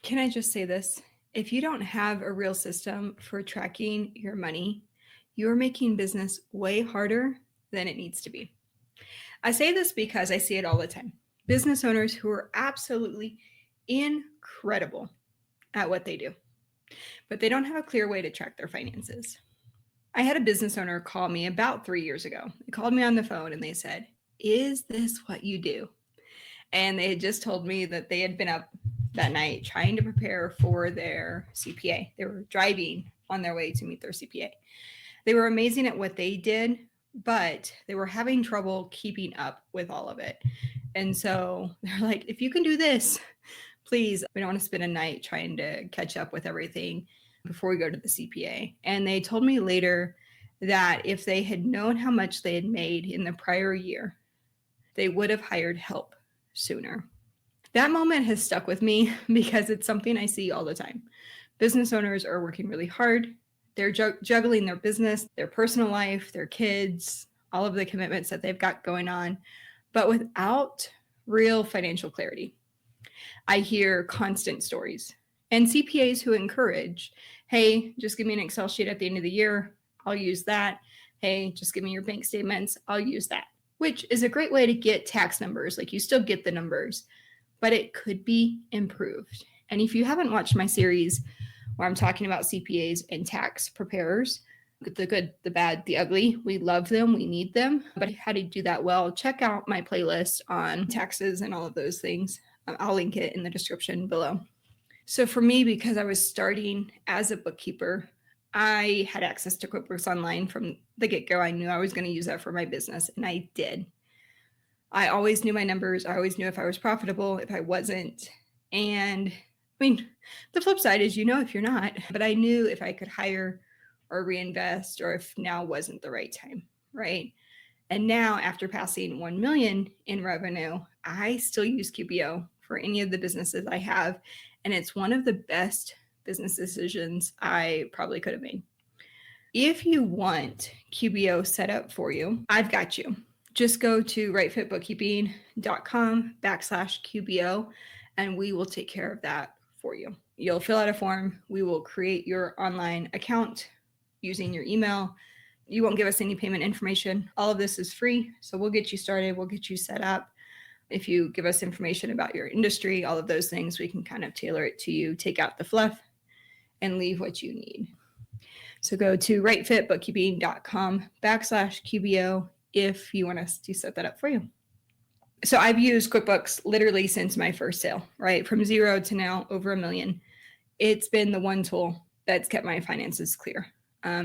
Can I just say this? If you don't have a real system for tracking your money, you're making business way harder than it needs to be. I say this because I see it all the time. Business owners who are absolutely incredible at what they do, but they don't have a clear way to track their finances. I had a business owner call me about 3 years ago. They called me on the phone and they said, "Is this what you do?" And they had just told me that they had been up that night trying to prepare for their CPA. They were driving on their way to meet their CPA. They were amazing at what they did, but they were having trouble keeping up with all of it. And so they're like, if you can do this, please, we don't want to spend a night trying to catch up with everything before we go to the CPA. And they told me later that if they had known how much they had made in the prior year, they would have hired help sooner. That moment has stuck with me because it's something I see all the time. Business owners are working really hard. They're juggling their business, their personal life, their kids, all of the commitments that they've got going on, but without real financial clarity. I hear constant stories and CPAs who encourage, hey, just give me an Excel sheet at the end of the year. I'll use that. Hey, just give me your bank statements. I'll use that, which is a great way to get tax numbers. Like you still get the numbers, but it could be improved. And if you haven't watched my series where I'm talking about CPAs and tax preparers, the good, the bad, the ugly, we love them, we need them, but how to do that well, check out my playlist on taxes and all of those things. I'll link it in the description below. So for me, because I was starting as a bookkeeper, I had access to QuickBooks Online from the get-go. I knew I was going to use that for my business, and I did. I always knew my numbers. I always knew if I was profitable, if I wasn't. And I mean, the flip side is, if you're not, but I knew if I could hire or reinvest or if now wasn't the right time, right? And now after passing 1 million in revenue, I still use QBO for any of the businesses I have. And it's one of the best business decisions I probably could have made. If you want QBO set up for you, I've got you. Just go to rightfitbookkeeping.com/QBO and we will take care of that for you. You'll fill out a form. We will create your online account using your email. You won't give us any payment information. All of this is free. So we'll get you started. We'll get you set up. If you give us information about your industry, all of those things, we can kind of tailor it to you, take out the fluff and leave what you need. So go to rightfitbookkeeping.com/QBO if you want us to set that up for you. So I've used QuickBooks literally since my first sale, right? From zero to now over 1 million. It's been the one tool that's kept my finances clear.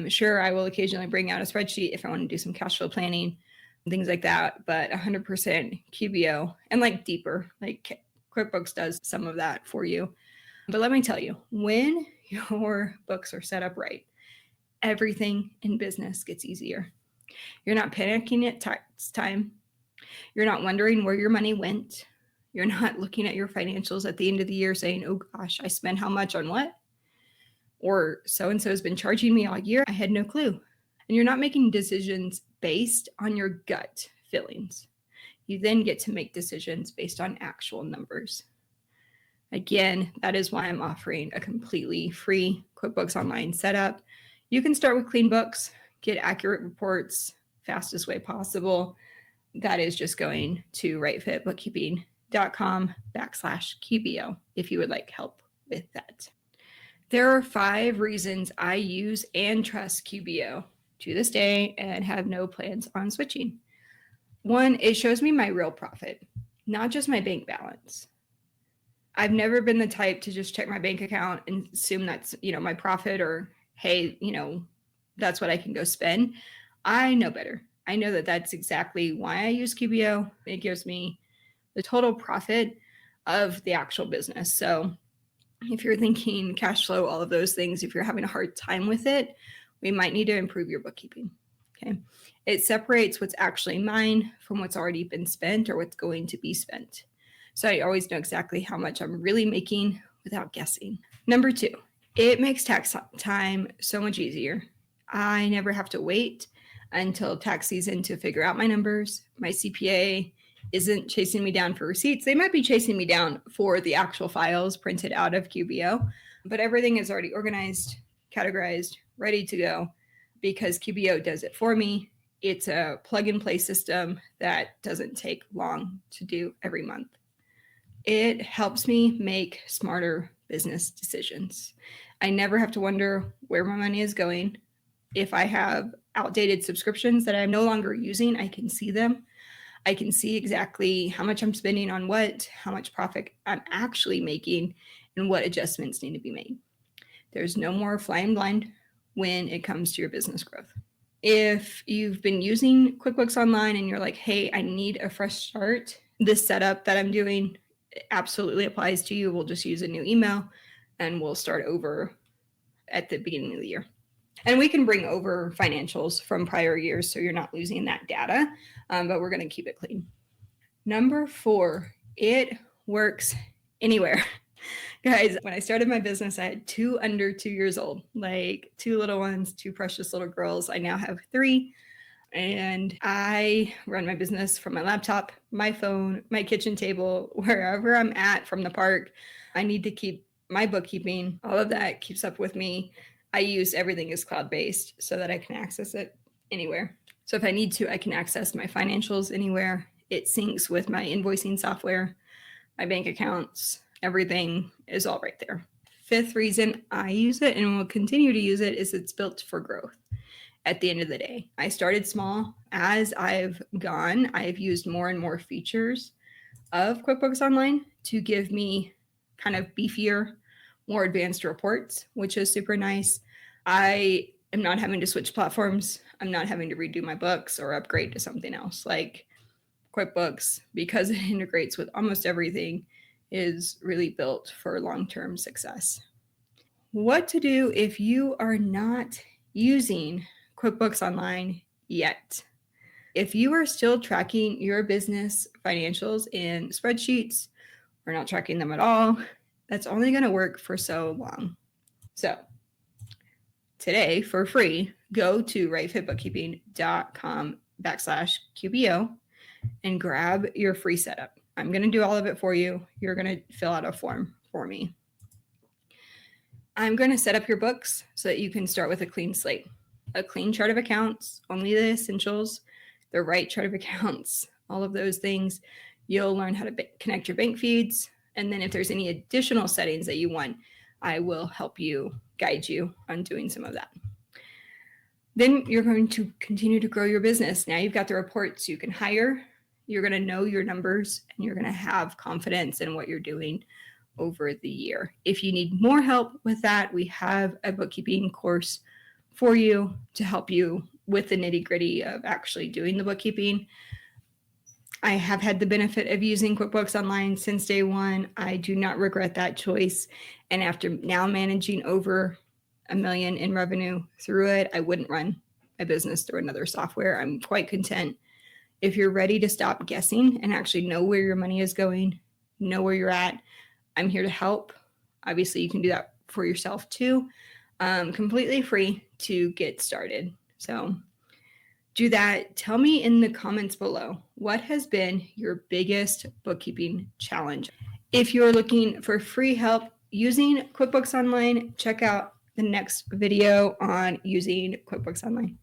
Sure, I will occasionally bring out a spreadsheet if I want to do some cash flow planning, things like that, but 100% QBO and like deeper, like QuickBooks does some of that for you. But let me tell you, when your books are set up right, everything in business gets easier. You're not panicking at tax time. You're not wondering where your money went. You're not looking at your financials at the end of the year saying, oh gosh, I spent how much on what? Or so-and-so has been charging me all year. I had no clue. And you're not making decisions based on your gut feelings. You then get to make decisions based on actual numbers. Again, that is why I'm offering a completely free QuickBooks Online setup. You can start with clean books, get accurate reports, fastest way possible. That is just going to rightfitbookkeeping.com/QBO if you would like help with that. There are 5 reasons I use and trust QBO to this day and have no plans on switching. 1, it shows me my real profit, not just my bank balance. I've never been the type to just check my bank account and assume that's, my profit or, hey, that's what I can go spend. I know better. I know that that's exactly why I use QBO. It gives me the total profit of the actual business. So if you're thinking cash flow, all of those things, if you're having a hard time with it, we might need to improve your bookkeeping. Okay. It separates what's actually mine from what's already been spent or what's going to be spent. So I always know exactly how much I'm really making without guessing. Number 2, it makes tax time so much easier. I never have to wait until tax season to figure out my numbers. My CPA isn't chasing me down for receipts. They might be chasing me down for the actual files printed out of QBO, but everything is already organized, categorized, ready to go because QBO does it for me. It's a plug and play system that doesn't take long to do every month. It helps me make smarter business decisions. I never have to wonder where my money is going. If I have outdated subscriptions that I'm no longer using, I can see them. I can see exactly how much I'm spending on what, how much profit I'm actually making, and what adjustments need to be made. There's no more flying blind when it comes to your business growth. If you've been using QuickBooks Online and you're like, hey, I need a fresh start, this setup that I'm doing absolutely applies to you. We'll just use a new email and we'll start over at the beginning of the year. And we can bring over financials from prior years so you're not losing that data, but we're going to keep it clean. Number 4, it works anywhere. Guys, when I started my business, I had 2 under 2 years old, like 2 little ones, 2 precious little girls. I now have 3. And I run my business from my laptop, my phone, my kitchen table, wherever I'm at from the park. I need to keep my bookkeeping. All of that keeps up with me. I use everything as cloud-based so that I can access it anywhere. So if I need to, I can access my financials anywhere. It syncs with my invoicing software, my bank accounts, everything is all right there. 5th reason I use it and will continue to use it is it's built for growth. At the end of the day, I started small. As I've gone, I've used more and more features of QuickBooks Online to give me kind of beefier, more advanced reports, which is super nice. I am not having to switch platforms. I'm not having to redo my books or upgrade to something else. Like QuickBooks, because it integrates with almost everything, is really built for long-term success. What to do if you are not using QuickBooks Online yet? If you are still tracking your business financials in spreadsheets or not tracking them at all, that's only going to work for so long. So today, for free, go to rightfitbookkeeping.com/QBO and grab your free setup. I'm going to do all of it for you. You're going to fill out a form for me. I'm going to set up your books so that you can start with a clean slate. A clean chart of accounts, only the essentials, the right chart of accounts, all of those things. You'll learn how to connect your bank feeds. And then if there's any additional settings that you want, I will help you, guide you on doing some of that. Then you're going to continue to grow your business. Now you've got the reports you can hire. You're going to know your numbers and you're going to have confidence in what you're doing over the year. If you need more help with that, we have a bookkeeping course for you to help you with the nitty-gritty of actually doing the bookkeeping. I have had the benefit of using QuickBooks Online since day one. I do not regret that choice. And after now managing over $1 million in revenue through it, I wouldn't run my business through another software. I'm quite content. If you're ready to stop guessing and actually know where your money is going, know where you're at, I'm here to help. Obviously, you can do that for yourself too. Completely free to get started. So do that. Tell me in the comments below, what has been your biggest bookkeeping challenge? If you're looking for free help using QuickBooks Online, check out the next video on using QuickBooks Online.